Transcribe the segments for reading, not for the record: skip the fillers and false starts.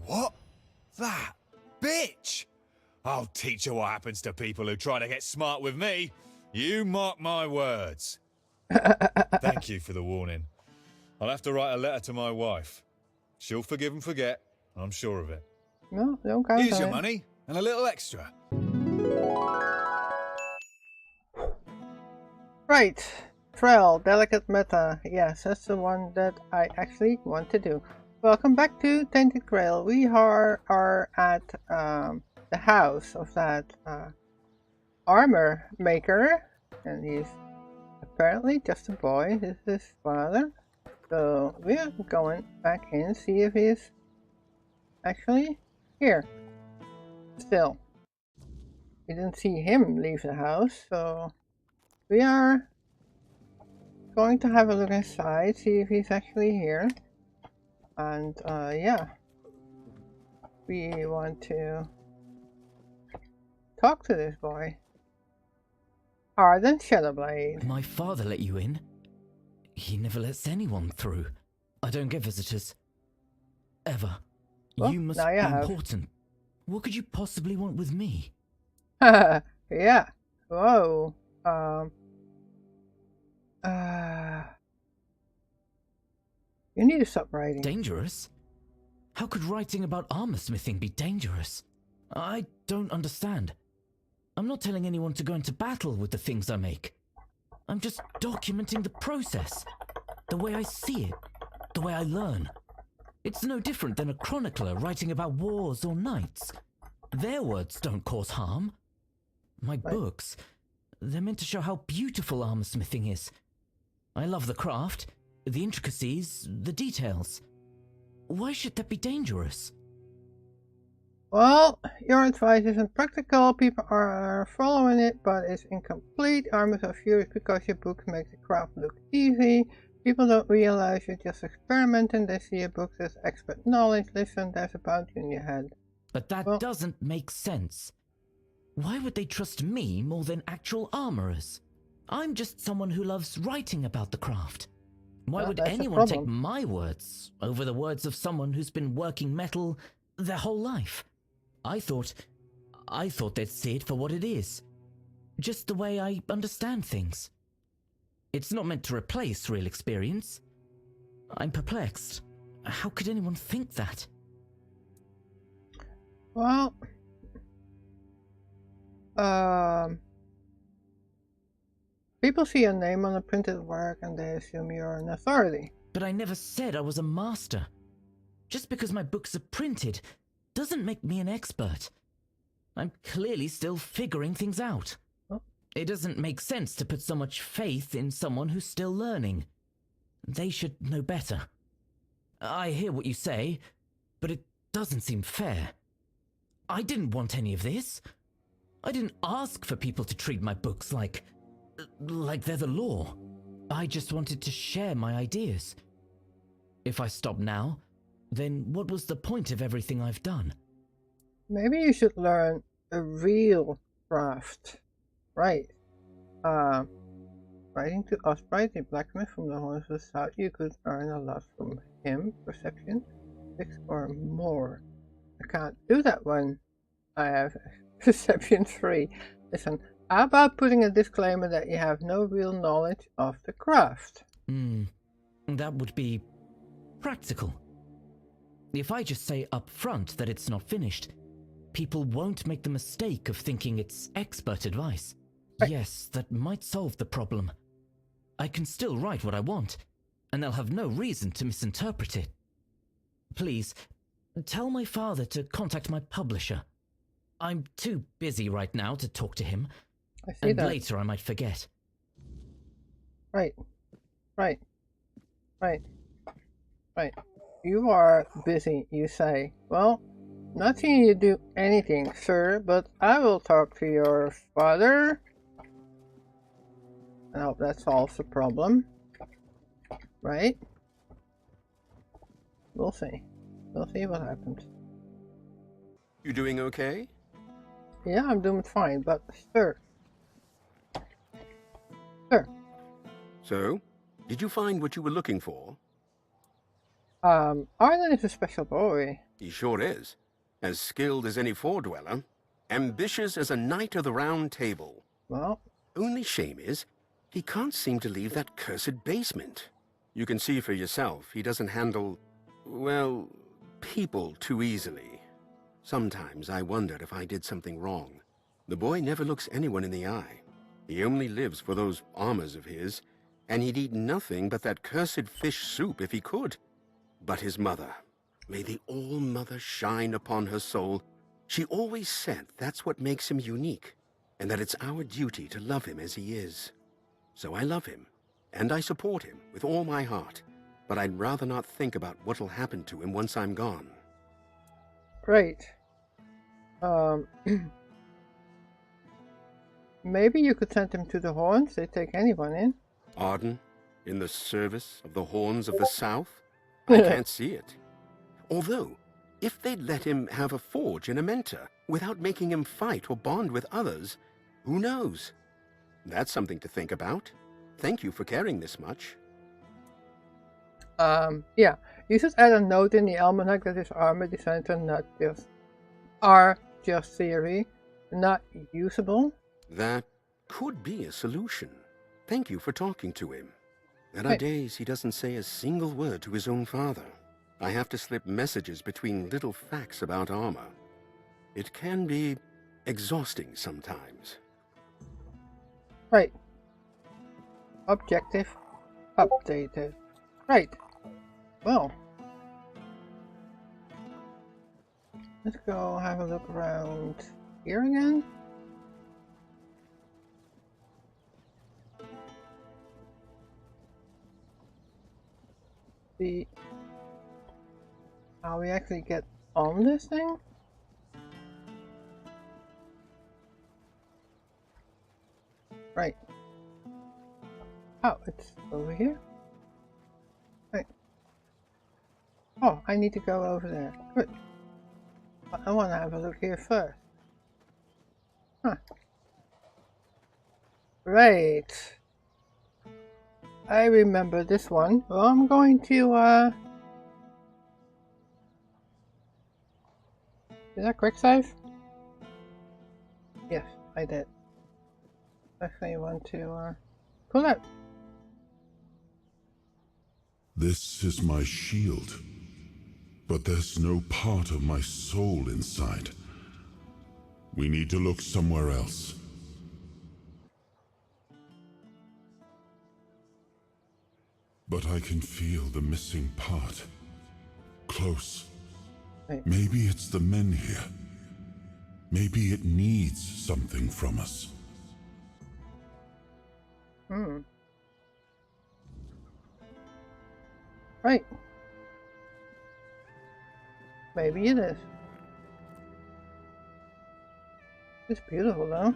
What? That bitch? I'll teach her what happens to people who try to get smart with me. You mark my words. Thank you for the warning. I'll have to write a letter to my wife. She'll forgive and forget, I'm sure of it. No, don't count Here's on your it. money, and a little extra. Right. Trail, delicate meta. Yes, that's the one that I actually want to do. Welcome back to Tainted Grail. We are at the house of that armor maker, and he's apparently just a boy. This is his father. So we are going back in, see if he's actually here. Still. We didn't see him leave the house, so we are going to have a look inside, see if he's actually here. And yeah, we want to talk to this boy. Arden Shadowblade. My father let you in? He never lets anyone through. I don't get visitors. Ever. Well, you must now be you have. important. What could you possibly want with me? Yeah. Whoa. You need to stop writing. Dangerous? How could writing about armorsmithing be dangerous? I don't understand. I'm not telling anyone to go into battle with the things I make. I'm just documenting the process. The way I see it. The way I learn. It's no different than a chronicler writing about wars or knights. Their words don't cause harm. My books, they're meant to show how beautiful armorsmithing is. I love the craft, the intricacies, the details. Why should that be dangerous? Well, your advice isn't practical. People are following it, but it's incomplete. Armies are furious because your book makes the craft look easy. People don't realize you're just experimenting. They see your books as expert knowledge. Listen, there's a bounty in your head. But that doesn't make sense. Why would they trust me more than actual armorers? I'm just someone who loves writing about the craft. Why would anyone take my words over the words of someone who's been working metal their whole life? I thought they'd see it for what it is. Just the way I understand things. It's not meant to replace real experience. I'm perplexed. How could anyone think that? Well, people see your name on a printed work and they assume you're an authority. But I never said I was a master. Just because my books are printed doesn't make me an expert. I'm clearly still figuring things out. It doesn't make sense to put so much faith in someone who's still learning. They should know better. I hear what you say, but it doesn't seem fair. I didn't want any of this. I didn't ask for people to treat my books like they're the law. I just wanted to share my ideas. If I stop now, then what was the point of everything I've done? Maybe you should learn a real craft. Right. Writing to Osprey, the blacksmith from the horns of the south, you could earn a lot from him. Perception 6 or more. I can't do that one. I have perception 3. Listen, how about putting a disclaimer that you have no real knowledge of the craft? That would be practical. If I just say up front that it's not finished, people won't make the mistake of thinking it's expert advice. Right. Yes, that might solve the problem. I can still write what I want, and they'll have no reason to misinterpret it. Please, tell my father to contact my publisher. I'm too busy right now to talk to him, and later I might forget. Right. You are busy, you say. Well, not seeing you do anything, sir, but I will talk to your father. I hope that solves the problem. Right? We'll see. We'll see what happens. You doing okay? Yeah, I'm doing fine, but sir. So, did you find what you were looking for? Arlen is a special boy. He sure is. As skilled as any four-dweller. Ambitious as a knight of the round table. Well, Only shame is, he can't seem to leave that cursed basement. You can see for yourself, he doesn't handle, well, people too easily. Sometimes I wondered if I did something wrong. The boy never looks anyone in the eye. He only lives for those armors of his, and he'd eat nothing but that cursed fish soup if he could. But his mother, may the All-Mother shine upon her soul, she always said that's what makes him unique, and that it's our duty to love him as he is. So I love him, and I support him with all my heart, but I'd rather not think about what'll happen to him once I'm gone. great. Maybe you could send him to the Horns. They take anyone in. Arden, in the service of the Horns of the South? I can't see it. Although, if they'd let him have a forge and a mentor, without making him fight or bond with others, who knows? That's something to think about. Thank you for caring this much. Yeah. You should add a note in the almanac that his armor designs are just theory, not usable. That could be a solution. Thank you for talking to him. There are Hey. days he doesn't say a single word to his own father. I have to slip messages between little facts about armor. It can be exhausting sometimes. Right. Objective updated. Right. Well. Let's go have a look around here again. See how we actually get on this thing. Right. Oh, it's over here. Right. Oh, I need to go over there. Good. But I want to have a look here first. Huh. Right. I remember this one. Well, I'm going to, Did I quick save? Yes, I did. Actually want to, pull out. This is my shield, but there's no part of my soul inside. We need to look somewhere else. But I can feel the missing part. Close. Right. Maybe it's the men here. Maybe it needs something from us. Right. Maybe it is. It's beautiful though.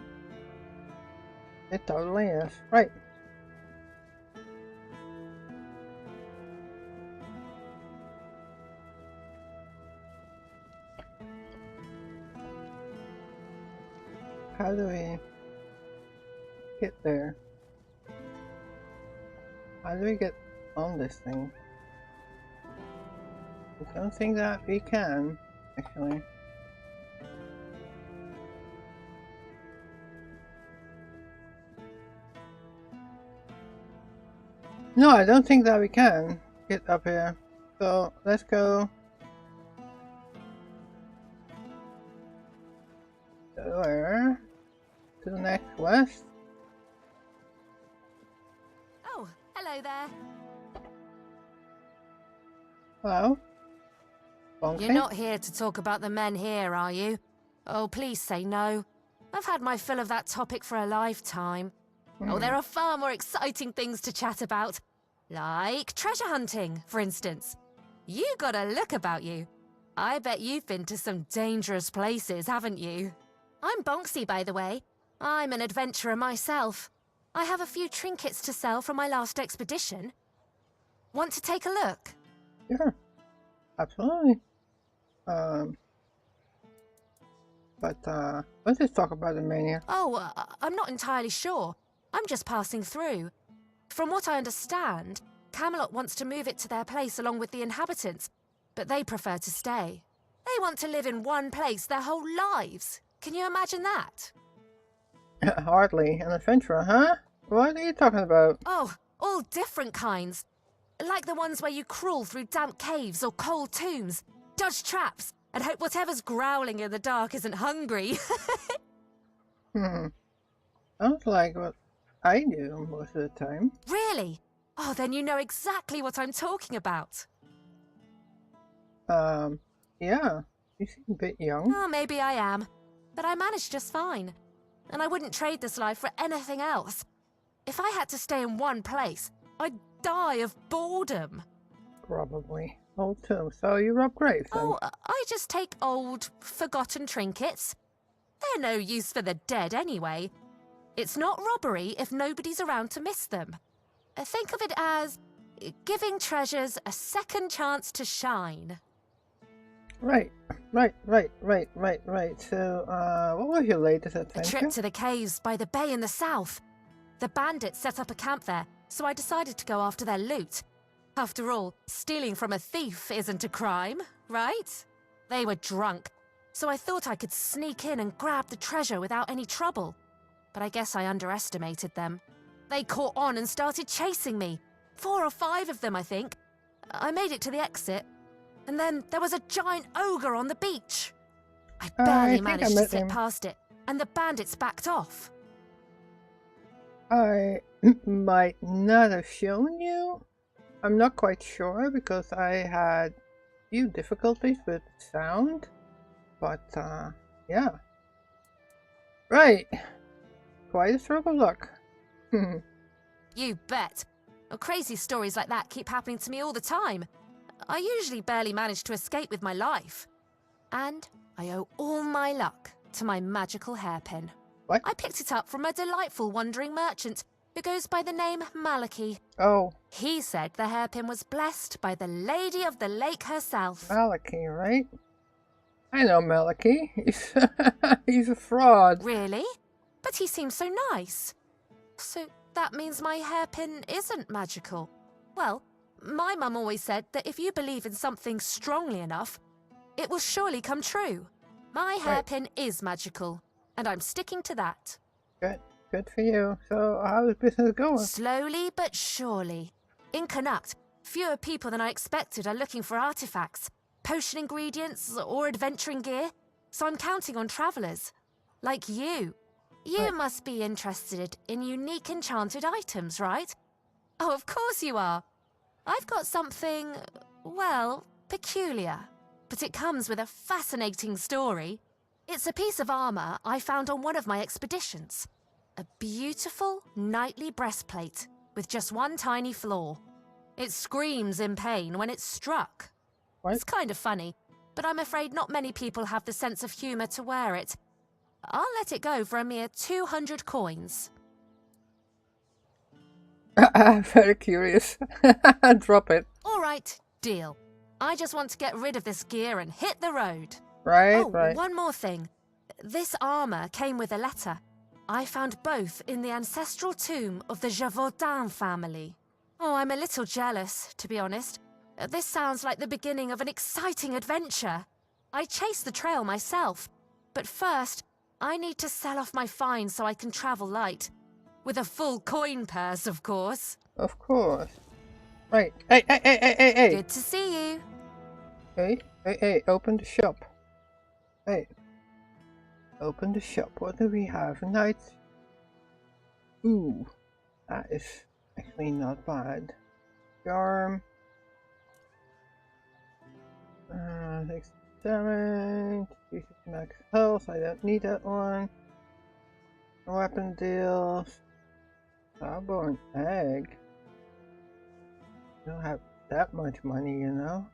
It totally is. Right. How do we get there? How do we get on this thing? I don't think that we can, actually. No, I don't think that we can get up here. So let's go where? To the next quest. Oh, hello there. Hello? You're not here to talk about the men here, are you? Oh, please say no. I've had my fill of that topic for a lifetime. Oh, there are far more exciting things to chat about. Like treasure hunting, for instance. You got a look about you. I bet you've been to some dangerous places, haven't you? I'm Bonksy, by the way. I'm an adventurer myself. I have a few trinkets to sell from my last expedition. Want to take a look? Sure. Absolutely. Let's just talk about the mania. Oh, I'm not entirely sure. I'm just passing through. From what I understand, Camelot wants to move it to their place along with the inhabitants, but they prefer to stay. They want to live in one place their whole lives. Can you imagine that? Hardly. An adventurer, huh? What are you talking about? Oh, all different kinds. Like the ones where you crawl through damp caves or cold tombs, dodge traps, and hope whatever's growling in the dark isn't hungry. Sounds like what I do most of the time. Really? Oh, then you know exactly what I'm talking about. Yeah. You seem a bit young. Oh, maybe I am. But I manage just fine. And I wouldn't trade this life for anything else. If I had to stay in one place, I'd die of boredom. Probably. Old tomb. So you rob graves then? Oh, I just take old, forgotten trinkets. They're no use for the dead anyway. It's not robbery if nobody's around to miss them. Think of it as giving treasures a second chance to shine. Right. So, what was your latest adventure? A trip to the caves by the bay in the south. The bandits set up a camp there, so I decided to go after their loot. After all, stealing from a thief isn't a crime, right? They were drunk, so I thought I could sneak in and grab the treasure without any trouble. But I guess I underestimated them. They caught on and started chasing me. 4 or 5 of them, I think. I made it to the exit, and then there was a giant ogre on the beach. I barely managed to slip past it, and the bandits backed off. I might not have shown you. I'm not quite sure because I had few difficulties with sound. But, yeah. Right. Quite a stroke of luck. You bet. Well, crazy stories like that keep happening to me all the time. I usually barely manage to escape with my life. And I owe all my luck to my magical hairpin. What? I picked it up from a delightful wandering merchant who goes by the name Malachi. Oh. He said the hairpin was blessed by the Lady of the Lake herself. Malachi, right? I know Malachi. He's a fraud. Really? But he seems so nice. So that means my hairpin isn't magical. Well, my mum always said that if you believe in something strongly enough, it will surely come true. My hairpin is magical, and I'm sticking to that. Good for you. So how is business going? Slowly but surely. In Connacht, fewer people than I expected are looking for artifacts, potion ingredients, or adventuring gear, so I'm counting on travellers. Like you. You must be interested in unique enchanted items, right? Oh, of course you are. I've got something, well, peculiar. But it comes with a fascinating story. It's a piece of armour I found on one of my expeditions. A beautiful, knightly breastplate with just one tiny flaw. It screams in pain when it's struck. What? It's kind of funny, but I'm afraid not many people have the sense of humour to wear it. I'll let it go for a mere 200 coins. I'm very curious. Drop it. All right, deal. I just want to get rid of this gear and hit the road. Right. One more thing. This armour came with a letter. I found both in the ancestral tomb of the Gévaudan family. Oh, I'm a little jealous, to be honest. This sounds like the beginning of an exciting adventure. I chased the trail myself, but first, I need to sell off my find so I can travel light. With a full coin purse, of course. Of course. Right. Hey. Good to see you. Hey, open the shop. Hey. Open the shop. What do we have? Knight. Ooh. That is actually not bad. Charm. Takes damage. Uses max health. I don't need that one. Weapon deals. Starborn egg. Don't have that much money, you know.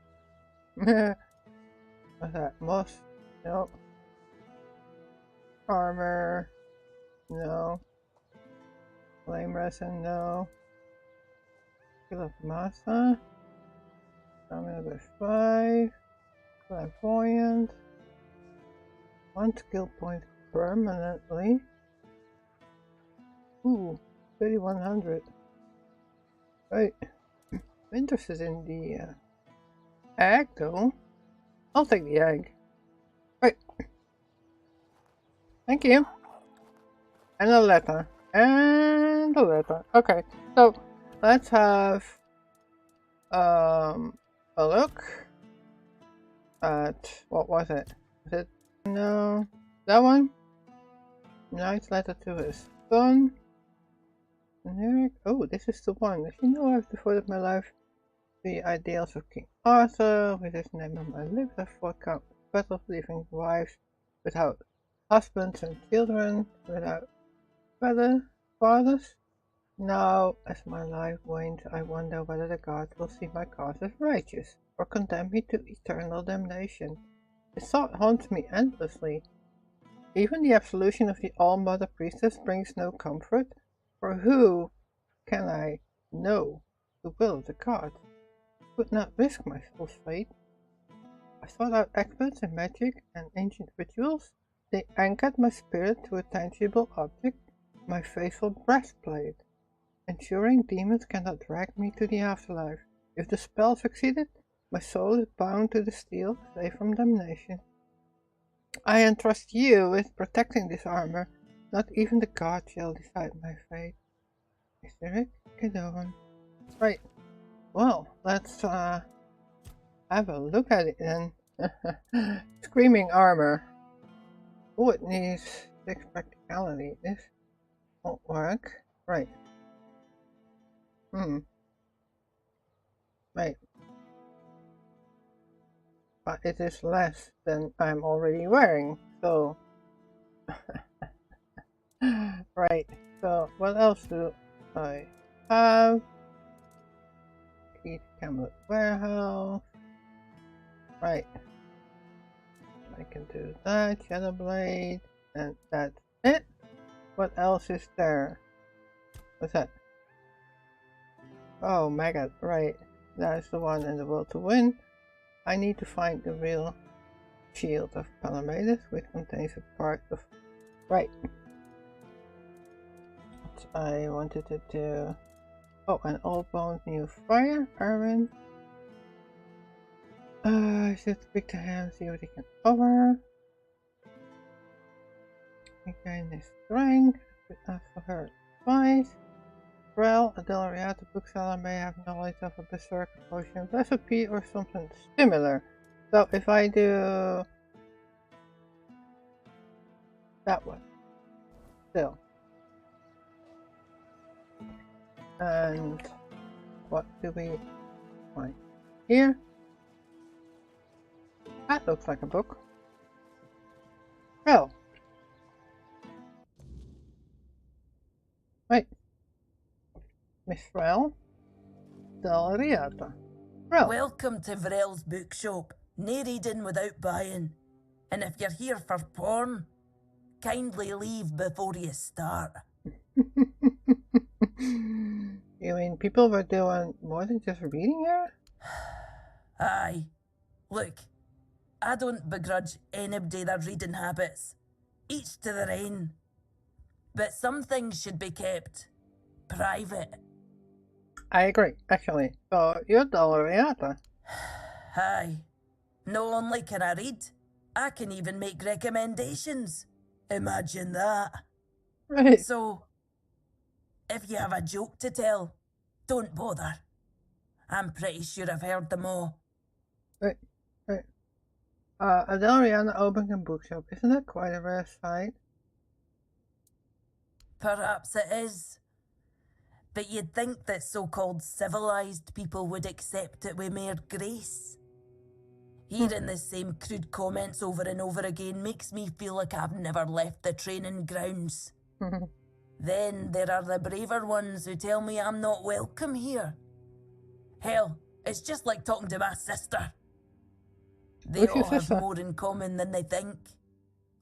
What's that? Moss? Nope. Armor? No. Flame resin? No. Skill of Massa? Stamina by 5. Clairvoyant. 1 skill point permanently. Ooh, 3100. Right. interested in the egg, though. I'll take the egg. Right. Thank you. And a letter. And a letter. Okay, so let's have a look at what was it? Is it no that one? Nice letter to his son. Oh, this is the one. If you know I've devoted my life to the ideals of King Arthur, with his name on my lips, I fought countless battles, leaving wives without husbands and children, without fathers. Now, as my life wanes, I wonder whether the gods will see my cause as righteous, or condemn me to eternal damnation. This thought haunts me endlessly. Even the absolution of the All-Mother Priestess brings no comfort, for who can I know the will of the gods? I would not risk my soul's fate. I sought out experts in magic and ancient rituals. They anchored my spirit to a tangible object, my faithful breastplate, ensuring demons cannot drag me to the afterlife. If the spell succeeded, my soul is bound to the steel, safe from damnation. I entrust you with protecting this armor. Not even the gods shall decide my fate. Mr. Cadovan. Right. Well, let's have a look at it then. Screaming armor. Oh, it needs 6 practicality. This won't work. Right. Right. But it is less than I'm already wearing, so... Right, so what else do I have? Eat Camelot Warehouse. Right. I can do that, Shadowblade, and that's it. What else is there? What's that? Oh, Maggot, right. That's the one in the Will to Win. I need to find the real shield of Palamedes, which contains a part of... Right. What I wanted to do... Oh, an old bones, new fire, Erwin. I should speak to him, see what he can offer. Regain his strength. Ask for her advice. Well, a Delariata bookseller may have knowledge of a berserker potion recipe or something similar. So if I do that one, still. And what do we find here? That looks like a book. Oh. Wait. Miss Vrel? Delariata. Vrel. Welcome to Vrel's bookshop. No reading without buying. And if you're here for porn, kindly leave before you start. You mean people were doing more than just reading here? Aye. Look, I don't begrudge anybody their reading habits. Each to their own. But some things should be kept private. I agree, actually. So, you're Delariata. Aye. Not only can I read, I can even make recommendations. Imagine that. Right. So, if you have a joke to tell, don't bother. I'm pretty sure I've heard them all. Right. A Delariana opening a bookshop. Isn't that quite a rare sight? Perhaps it is. But you'd think that so-called civilized people would accept it with mere grace. Hearing the same crude comments over and over again makes me feel like I've never left the training grounds. Then there are the braver ones who tell me I'm not welcome here. Hell, it's just like talking to my sister. They all have more in common than they think.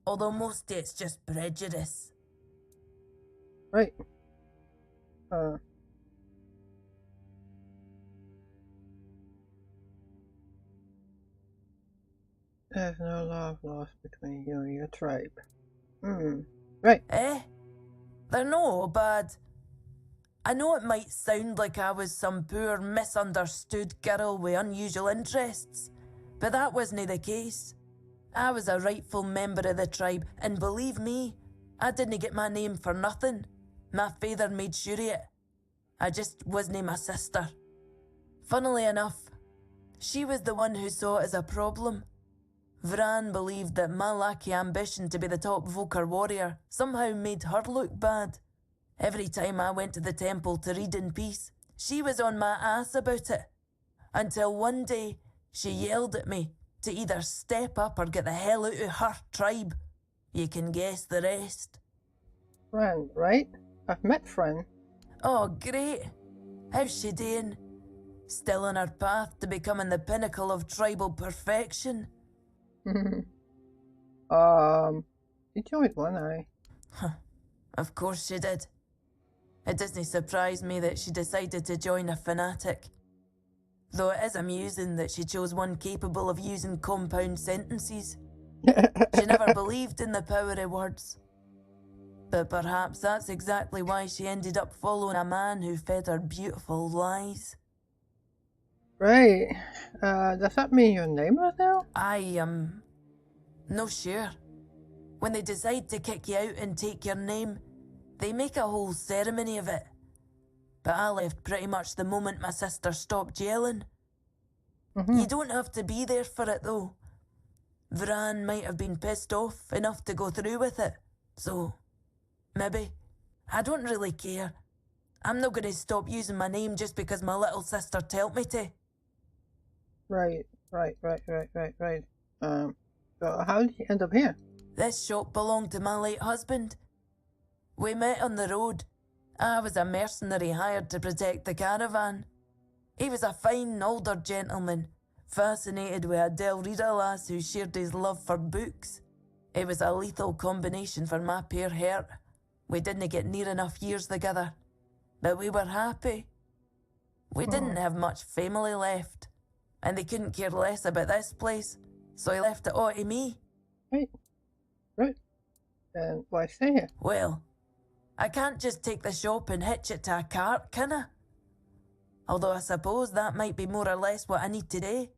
Although mostly it's just prejudice. Right. There's no love lost between you and your tribe. Right. Eh? They're no bad. I know it might sound like I was some poor, misunderstood girl with unusual interests, but that wasn't the case. I was a rightful member of the tribe, and believe me, I didn't get my name for nothing. My father made sure of it. I just wasn't my sister. Funnily enough, she was the one who saw it as a problem. Vran believed that my lack of ambition to be the top Volker warrior somehow made her look bad. Every time I went to the temple to read in peace, she was on my ass about it. Until one day, she yelled at me to either step up or get the hell out of her tribe. You can guess the rest. Fran, right? I've met Fran. Oh, great. How's she doing? Still on her path to becoming the pinnacle of tribal perfection? She joined One Eye. Of course she did. It doesn't surprise me that she decided to join a fanatic. Though it is amusing that she chose one capable of using compound sentences. She never believed in the power of words. But perhaps that's exactly why she ended up following a man who fed her beautiful lies. Right. Does that mean your name is now? I am no sure. When they decide to kick you out and take your name, they make a whole ceremony of it. But I left pretty much the moment my sister stopped yelling. You don't have to be there for it though. Vran might have been pissed off enough to go through with it. So, maybe. I don't really care. I'm not going to stop using my name just because my little sister told me to. Right. So how did you end up here? This shop belonged to my late husband. We met on the road. I was a mercenary hired to protect the caravan. He was a fine older gentleman, fascinated with a Del Rita lass who shared his love for books. It was a lethal combination for my poor heart. We didn't get near enough years together, but we were happy. We didn't have much family left, and they couldn't care less about this place, so he left it all to me. Right. And why stay here? Well, I can't just take the shop and hitch it to a cart, can I? Although I suppose that might be more or less what I need today.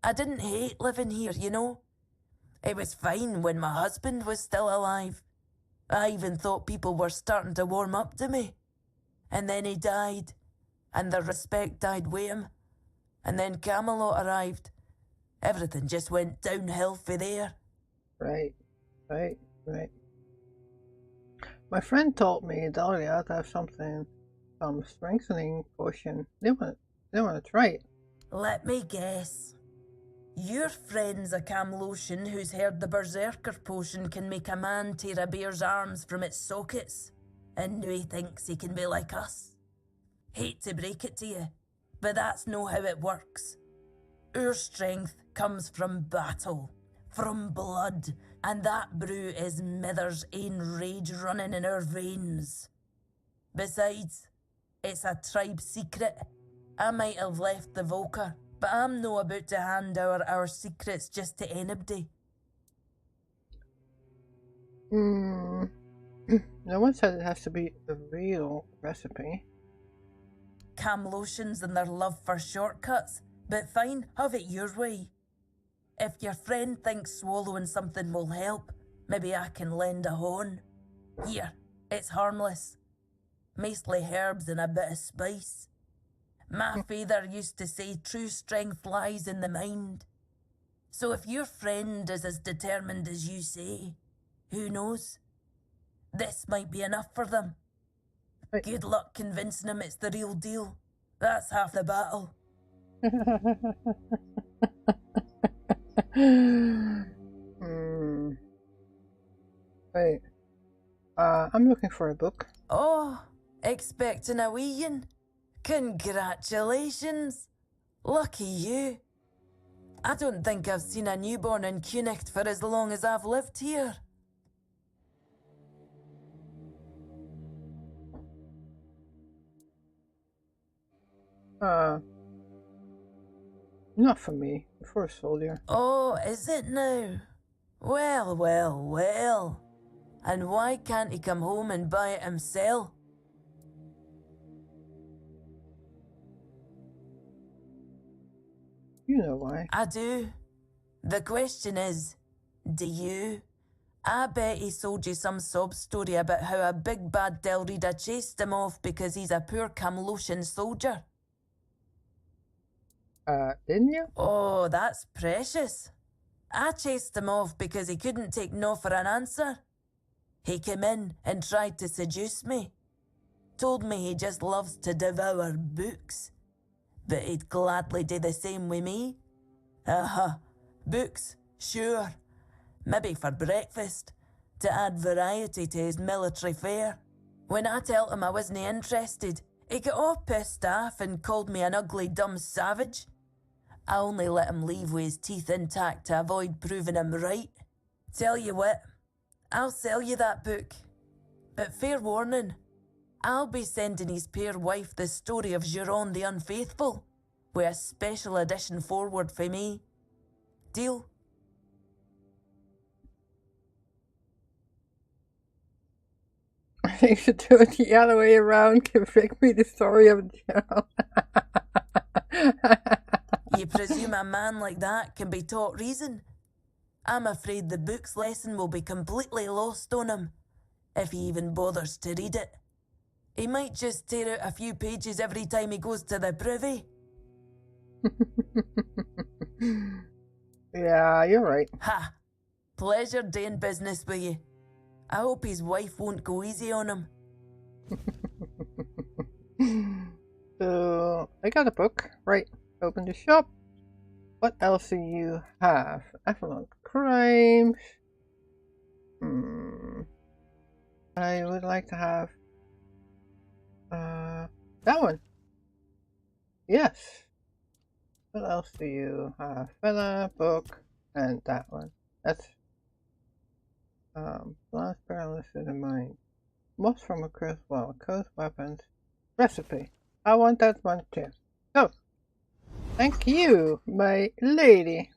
I didn't hate living here, you know. It was fine when my husband was still alive. I even thought people were starting to warm up to me. And then he died, and the respect died with him. And then Camelot arrived. Everything just went downhill for there. Right. My friend told me Dahlia to have some strengthening potion. They want to try it. Let me guess. Your friend's a Camlosian who's heard the Berserker potion can make a man tear a bear's arms from its sockets, and now he thinks he can be like us. Hate to break it to you, but that's no how it works. Our strength comes from battle, from blood, and that brew is Mither's ain rage running in our veins. Besides, it's a tribe secret. I might have left the Volker, but I'm no about to hand our secrets just to anybody. No one said it has to be a real recipe. Camlosians and their love for shortcuts, but fine, have it your way. If your friend thinks swallowing something will help, maybe I can lend a horn. Here, it's harmless. Mostly herbs and a bit of spice. My father used to say true strength lies in the mind. So if your friend is as determined as you say, who knows? This might be enough for them. Right. Good luck convincing them it's the real deal. That's half the battle. Wait. I'm looking for a book. Oh, expecting a wee one? Congratulations. Lucky you. I don't think I've seen a newborn in Cunicht for as long as I've lived here. Not for me. For a soldier. Oh, is it now? Well. And why can't he come home and buy it himself? You know why. I do. The question is, do you? I bet he sold you some sob story about how a big bad Delrida chased him off because he's a poor Camloshan soldier. Didn't you? Oh, that's precious. I chased him off because he couldn't take no for an answer. He came in and tried to seduce me. Told me he just loves to devour books. But he'd gladly do the same with me. Books, sure. Maybe for breakfast, to add variety to his military fare. When I told him I wasn't interested, he got all pissed off and called me an ugly dumb savage. I only let him leave with his teeth intact to avoid proving him right. Tell you what, I'll sell you that book. But fair warning, I'll be sending his poor wife the story of Jeane the Unfaithful, with a special edition forward for me. Deal? I think you should do it the other way around. Bring me the story of Joe. You presume a man like that can be taught reason? I'm afraid the book's lesson will be completely lost on him, if he even bothers to read it. He might just tear out a few pages every time he goes to the privy. Yeah, you're right. Ha! Pleasure doing business with you. I hope his wife won't go easy on him. So, I got a book. Right, open the shop. What else do you have? Avalon Crimes. I would like to have that one. Yes. What else do you have? Fella, book, and that one. That's blast paralysis in the mind. Moths from a cursed well, cursed weapons. Recipe. I want that one too. So, thank you, my lady.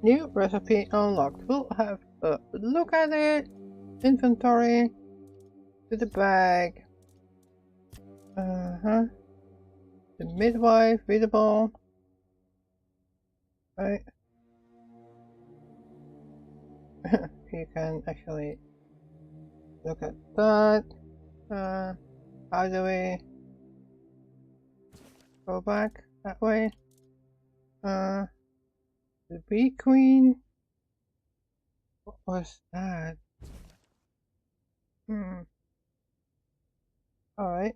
New recipe unlocked. We'll have a look at it. Inventory. To the bag. The midwife, readable. Right. You can actually look at that. How do we go back that way? The bee queen. What was that? Alright.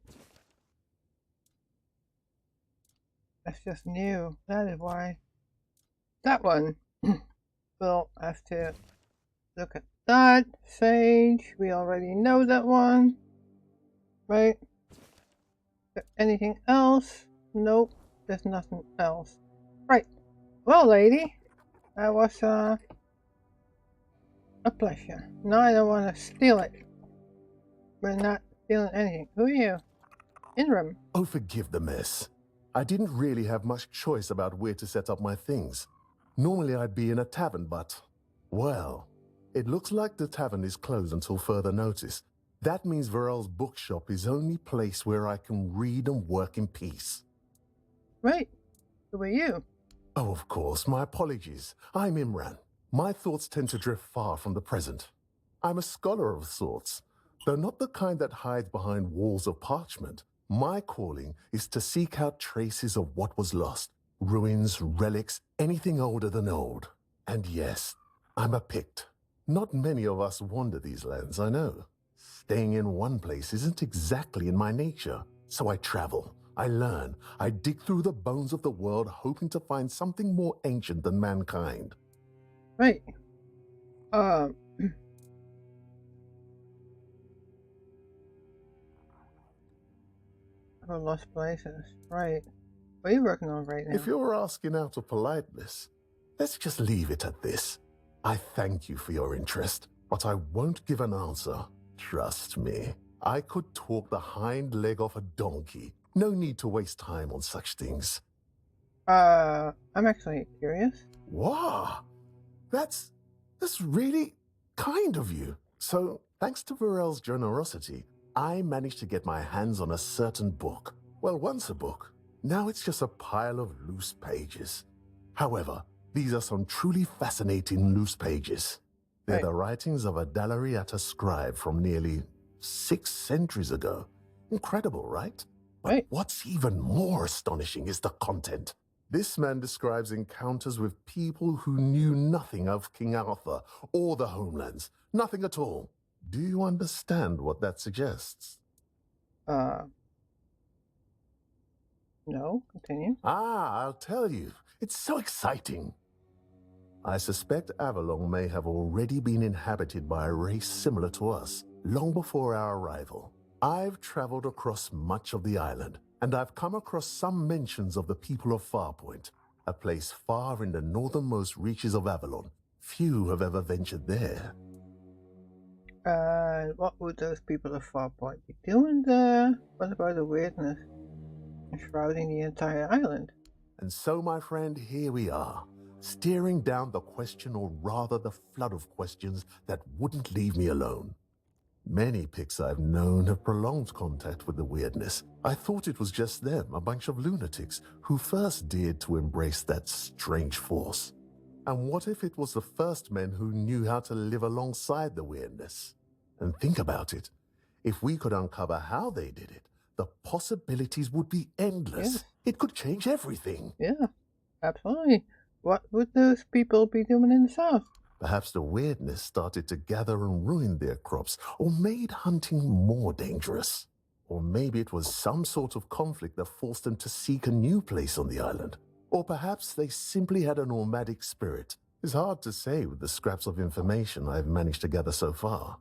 That's just new. That is why. That one. We'll have to look at that. Sage. We already know that one. Right. Is there anything else? Nope. There's nothing else. Right. Well, lady. That was a pleasure. Now I don't want to steal it. We're not stealing anything. Who are you? Inram. Oh, forgive the mess. I didn't really have much choice about where to set up my things. Normally I'd be in a tavern, but, well, it looks like the tavern is closed until further notice. That means Varel's bookshop is the only place where I can read and work in peace. Right. Who are you? Oh, of course, my apologies. I'm Imran. My thoughts tend to drift far from the present. I'm a scholar of sorts, though not the kind that hides behind walls of parchment. My calling is to seek out traces of what was lost. Ruins, relics, anything older than old. And yes, I'm a Pict. Not many of us wander these lands, I know. Staying in one place isn't exactly in my nature. So I travel, I learn, I dig through the bones of the world hoping to find something more ancient than mankind. Right. Lost places. Right. What are you working on right now? If you're asking out of politeness, let's just leave it at this. I thank you for your interest, but I won't give an answer. Trust me. I could talk the hind leg off a donkey. No need to waste time on such things. I'm actually curious. Wow. That's really kind of you. So, thanks to Varel's generosity, I managed to get my hands on a certain book. Well, once a book. Now it's just a pile of loose pages. However, these are some truly fascinating loose pages. They're the writings of a Dalariata scribe from nearly 6 centuries ago. Incredible, right? But what's even more astonishing is the content. This man describes encounters with people who knew nothing of King Arthur or the homelands. Nothing at all. Do you understand what that suggests? No, continue. I'll tell you. It's so exciting. I suspect Avalon may have already been inhabited by a race similar to us, long before our arrival. I've traveled across much of the island, and I've come across some mentions of the people of Farpoint, a place far in the northernmost reaches of Avalon. Few have ever ventured there. What would those people of Farpoint be doing there? What about the weirdness enshrouding the entire island? And so, my friend, here we are, staring down the question, or rather the flood of questions that wouldn't leave me alone. Many Picts I've known have prolonged contact with the weirdness. I thought it was just them, a bunch of lunatics, who first dared to embrace that strange force. And what if it was the first men who knew how to live alongside the weirdness? And think about it. If we could uncover how they did it, the possibilities would be endless. Yeah. It could change everything. Yeah, absolutely. What would those people be doing in the south? Perhaps the weirdness started to gather and ruin their crops, or made hunting more dangerous. Or maybe it was some sort of conflict that forced them to seek a new place on the island. Or perhaps they simply had a nomadic spirit. It's hard to say with the scraps of information I've managed to gather so far.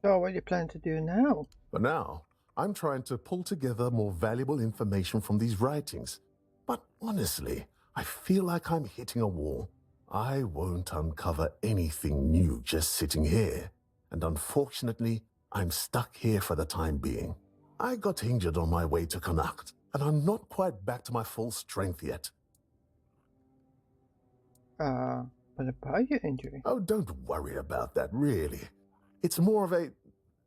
So what do you plan to do now? For now, I'm trying to pull together more valuable information from these writings. But honestly, I feel like I'm hitting a wall. I won't uncover anything new just sitting here. And unfortunately, I'm stuck here for the time being. I got injured on my way to Connacht, and I'm not quite back to my full strength yet. What about your injury? Oh, don't worry about that, really. It's more of a,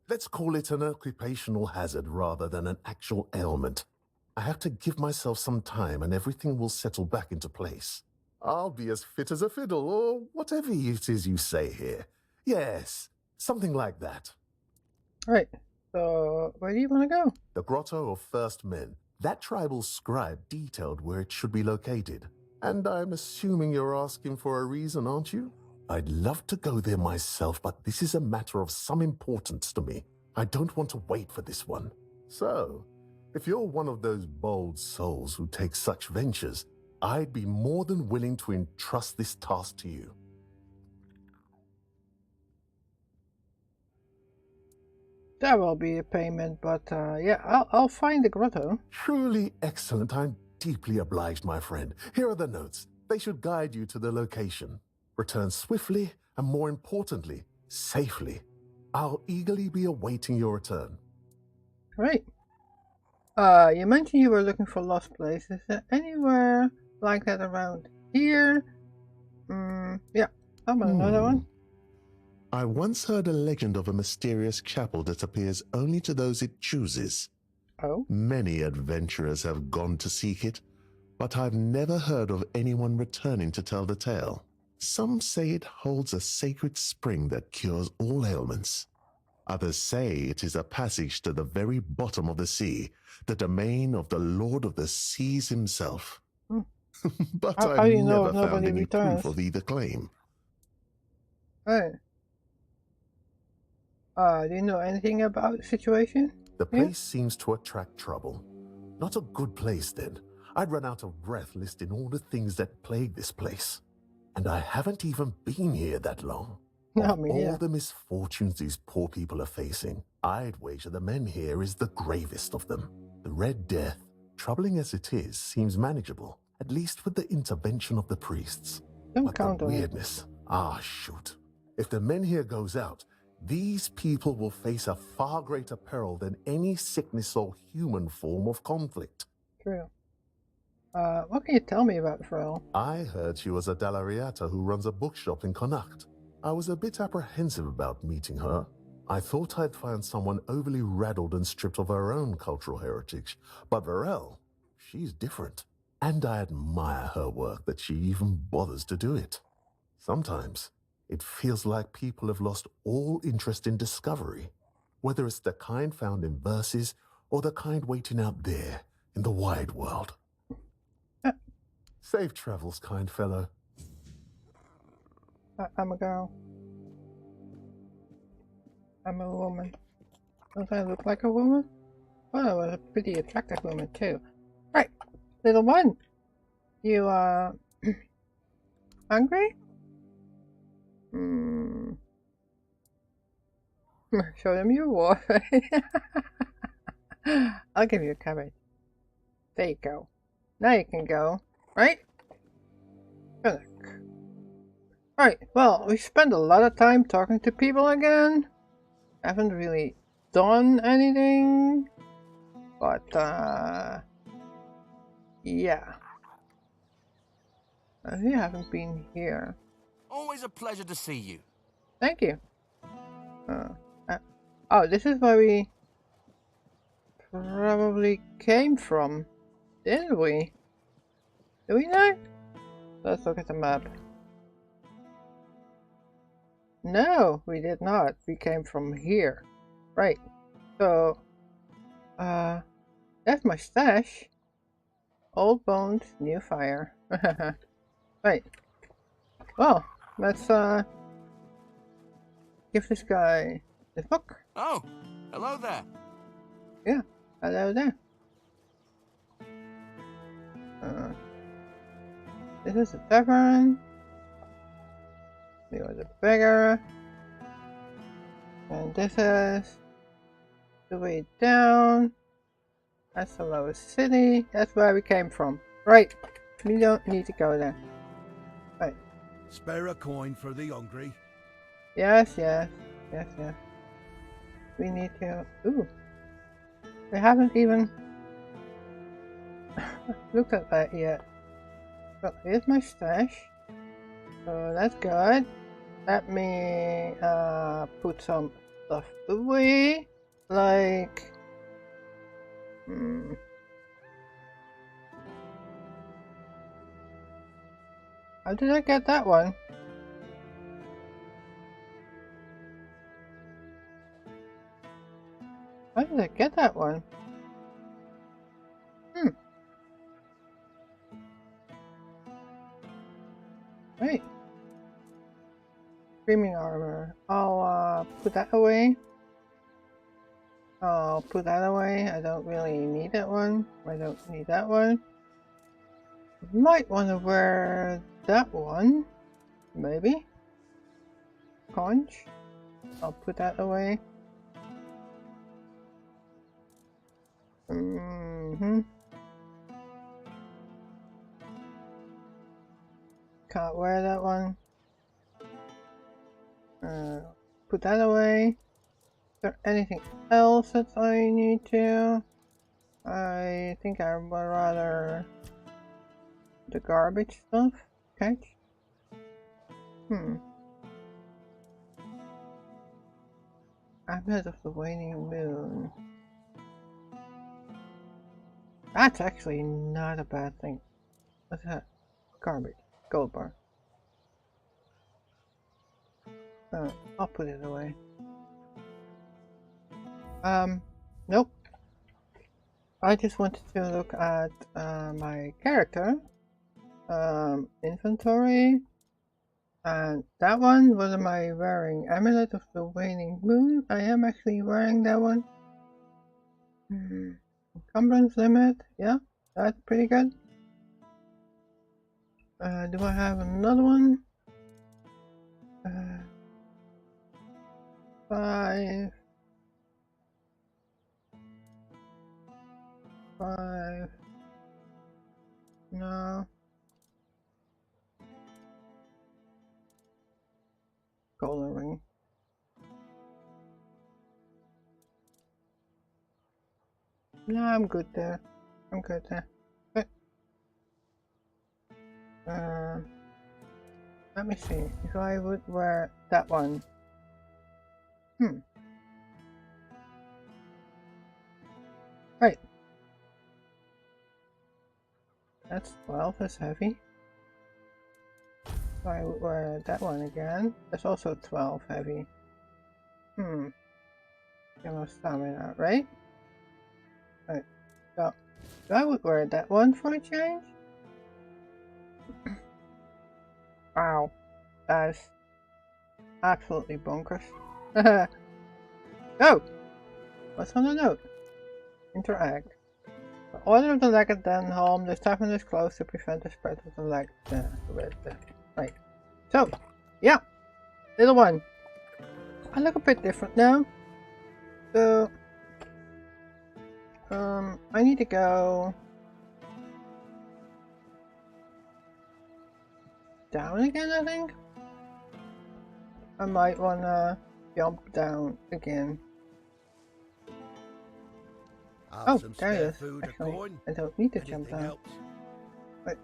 let's call it an occupational hazard rather than an actual ailment. I have to give myself some time and everything will settle back into place. I'll be as fit as a fiddle, or whatever it is you say here. Yes, something like that. Right, so where do you want to go? The Grotto of First Men. That tribal scribe detailed where it should be located. And I'm assuming you're asking for a reason, aren't you? I'd love to go there myself, but this is a matter of some importance to me. I don't want to wait for this one. So, if you're one of those bold souls who take such ventures, I'd be more than willing to entrust this task to you. There will be a payment, but yeah, I'll find the grotto. Truly excellent. I'm deeply obliged, my friend. Here are the notes. They should guide you to the location. Return swiftly, and more importantly, safely. I'll eagerly be awaiting your return. Right. You mentioned you were looking for lost places. Is there anywhere like that around here? Yeah. How about another one? I once heard a legend of a mysterious chapel that appears only to those it chooses. Oh? Many adventurers have gone to seek it, but I've never heard of anyone returning to tell the tale. Some say it holds a sacred spring that cures all ailments. Others say it is a passage to the very bottom of the sea, the domain of the Lord of the Seas himself. But I've never found any proof of either claim. Right. Do you know anything about the situation? The place seems to attract trouble. Not a good place, then. I'd run out of breath listing all the things that plague this place. And I haven't even been here that long. All the misfortunes these poor people are facing, I'd wager the men here is the gravest of them. The Red Death, troubling as it is, seems manageable, at least with the intervention of the priests. But the weirdness, shoot. If the men here goes out, these people will face a far greater peril than any sickness or human form of conflict. True. What can you tell me about Frel? I heard she was a Dalariata who runs a bookshop in Connacht. I was a bit apprehensive about meeting her. I thought I'd find someone overly rattled and stripped of her own cultural heritage. But Varel, she's different. And I admire her work that she even bothers to do it. Sometimes it feels like people have lost all interest in discovery, whether it's the kind found in verses or the kind waiting out there in the wide world. Safe travels, kind fellow. I'm a girl. I'm a woman. Don't I look like a woman? Well, I was a pretty attractive woman too. Right, little one. You hungry? Show them your war. I'll give you a cabbage. There you go. Now you can go, right? Good. Right, well, we spent a lot of time talking to people again. Haven't really done anything. But, yeah. You haven't been here. Always a pleasure to see you. Thank you. Oh, this is where we probably came from, didn't we? Did we not? Let's look at the map. No, we did not. We came from here. Right. So, that's my stash. Old bones, new fire. Right. Well, let's, give this guy this book. Oh, hello there. Yeah, hello there. This is a tavern. There was a beggar. And this is the way down. That's the lowest city. That's where we came from. Right. We don't need to go there. Right. Spare a coin for the hungry. Yes. We need to... Ooh. We haven't even looked at that yet. So here's my stash. So that's good. Let me put some stuff away. Like... How did I get that one? How did I get that one? Right. Screaming armor. I'll put that away. I'll put that away. I don't really need that one. I don't need that one. Might want to wear that one. Maybe. Conch. I'll put that away. Can't wear that one. Put that away. Is there anything else that I need to? I think I would rather the garbage stuff catch. Amulet of the Waning Moon. That's actually not a bad thing. What's that? Garbage. Gold bar. I'll put it away. Nope. I just wanted to look at my character. Inventory. And that one, what am I wearing? Amulet of the Waning Moon. I am actually wearing that one. Encumbrance limit. Yeah, that's pretty good. Do I have another one? 5. No. Coloring. No, I'm good there. I'm good there. But, let me see if I would wear that one. Right. That's 12, that's heavy. So I would wear that one again. That's also 12 heavy. Yellow stamina, right? Right. So I would wear that one for a change. Wow. That's absolutely bonkers. Oh! What's on the note? Interact. The order of the leg at Den home. The tavern is closed to prevent the spread of the leg. Right. So, yeah. Little one. I look a bit different now. So, I need to go down again, I think. I might wanna jump down again. Oh, there it is. Actually, I don't need to jump down. Wait,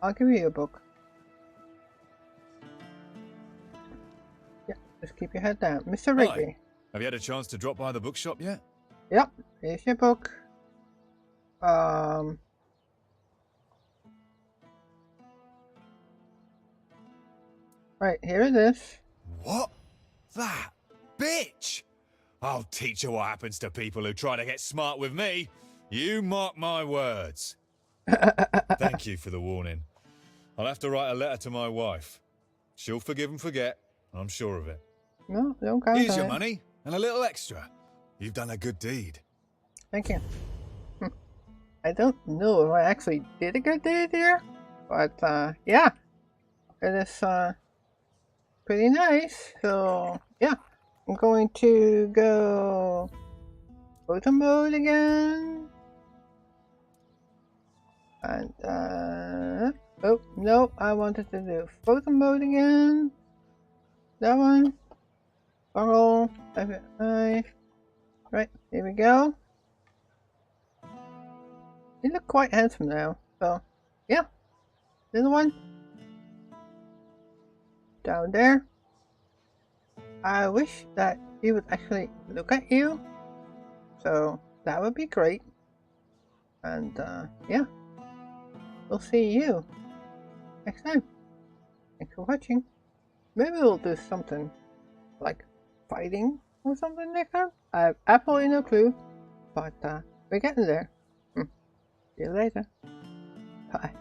I'll give you a book. Yeah, just keep your head down. Mr. Rigby. Hi. Have you had a chance to drop by the bookshop yet? Yep, here's your book. Right, here it is. What? That bitch! I'll teach her what happens to people who try to get smart with me. You mark my words. Thank you for the warning. I'll have to write a letter to my wife. She'll forgive and forget, I'm sure of it. No, don't count Here's on your it. money and a little extra. You've done a good deed. Thank you. I don't know if I actually did a good deed here, but yeah, it is pretty nice. So yeah, I'm going to go photo mode again, and oh no, I wanted to do photo mode again. That one, bottle, right, here we go. You look quite handsome now, so yeah. Little one. Down there. I wish that he would actually look at you. So that would be great. And yeah. We'll see you next time. Thanks for watching. Maybe we'll do something like fighting or something next time. I have absolutely no clue. But we're getting there. See you later. Bye.